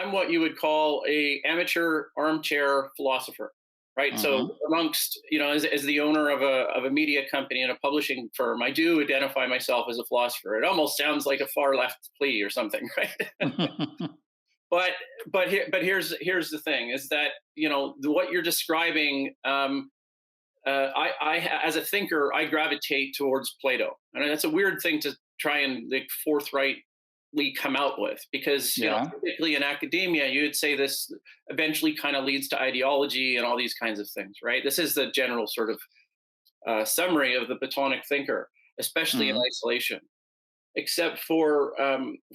I'm what you would call a amateur armchair philosopher, right? Hmm. So amongst, as the owner of a media company and a publishing firm, I do identify myself as a philosopher. It almost sounds like a far left plea or something, right? but here's the thing: is that what you're describing. As a thinker, I gravitate towards Plato, and that's a weird thing to try and like forthrightly come out with, because Yeah. typically in academia you would say this eventually kind of leads to ideology and all these kinds of things, right? This is the general sort of summary of the Platonic thinker, especially in Mm. isolation. Except for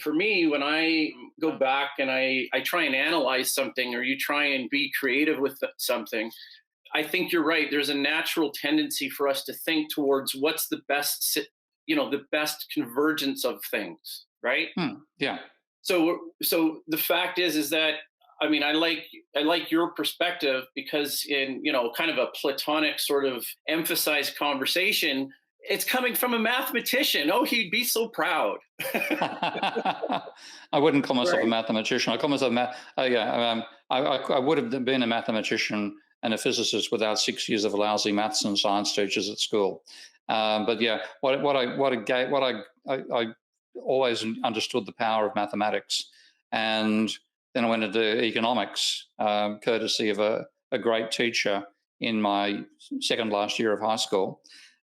me, when I go back and I try and analyze something, or you try and be creative with something, I think you're right. There's a natural tendency for us to think towards what's the best, the best convergence of things, right? Mm. Yeah. So the fact is that, I mean, I like your perspective, because in kind of a Platonic sort of emphasized conversation, it's coming from a mathematician. Oh, he'd be so proud, I wouldn't call myself a right? mathematician. I call myself yeah. I would have been a mathematician and a physicist without 6 years of lousy maths and science teachers at school. But yeah, I always understood the power of mathematics, and then I went into economics, courtesy of a great teacher in my second last year of high school,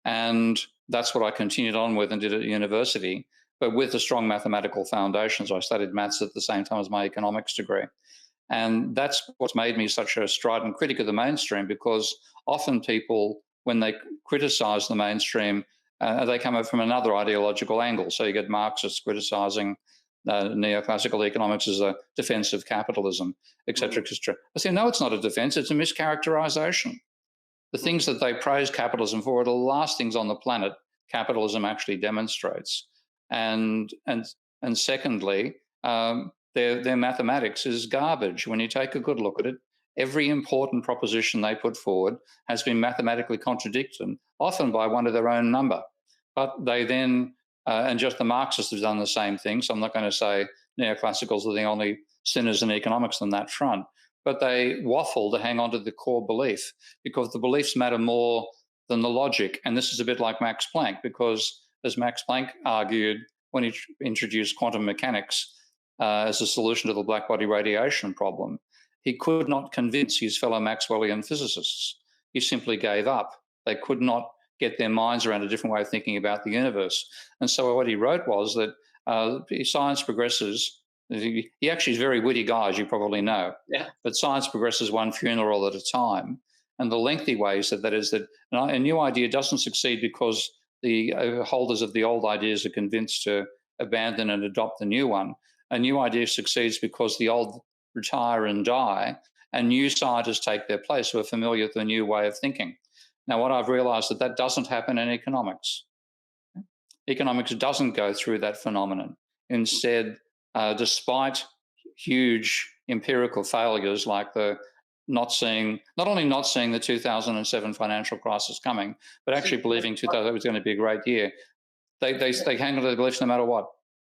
and that's what I continued on with and did at university, but with a strong mathematical foundations. I studied maths at the same time as my economics degree. And that's what's made me such a strident critic of the mainstream, because often people, when they criticize the mainstream, they come up from another ideological angle. So you get Marxists criticizing neoclassical economics as a defense of capitalism, et cetera, et cetera. I say, no, it's not a defense, it's a mischaracterization. The things that they praise capitalism for are the last things on the planet capitalism actually demonstrates. And secondly, their mathematics is garbage. When you take a good look at it, every important proposition they put forward has been mathematically contradicted, often by one of their own number. But they then, and just the Marxists have done the same thing. So I'm not going to say neoclassicals are the only sinners in economics on that front, but they waffle to hang on to the core belief, because the beliefs matter more than the logic. And this is a bit like Max Planck, because as Max Planck argued when he introduced quantum mechanics as a solution to the black-body radiation problem, he could not convince his fellow Maxwellian physicists. He simply gave up. They could not get their minds around a different way of thinking about the universe. And so what he wrote was that science progresses. He actually is a very witty guy, as you probably know. Yeah. But science progresses one funeral at a time. And the lengthy way is that a new idea doesn't succeed because the holders of the old ideas are convinced to abandon and adopt the new one. A new idea succeeds because the old retire and die, and new scientists take their place who are familiar with the new way of thinking. Now, what I've realized that doesn't happen in economics. Economics doesn't go through that phenomenon. Instead, despite huge empirical failures like not only not seeing the 2007 financial crisis coming, but actually believing 2000 was going to be a great year, they hang on to the beliefs no matter what.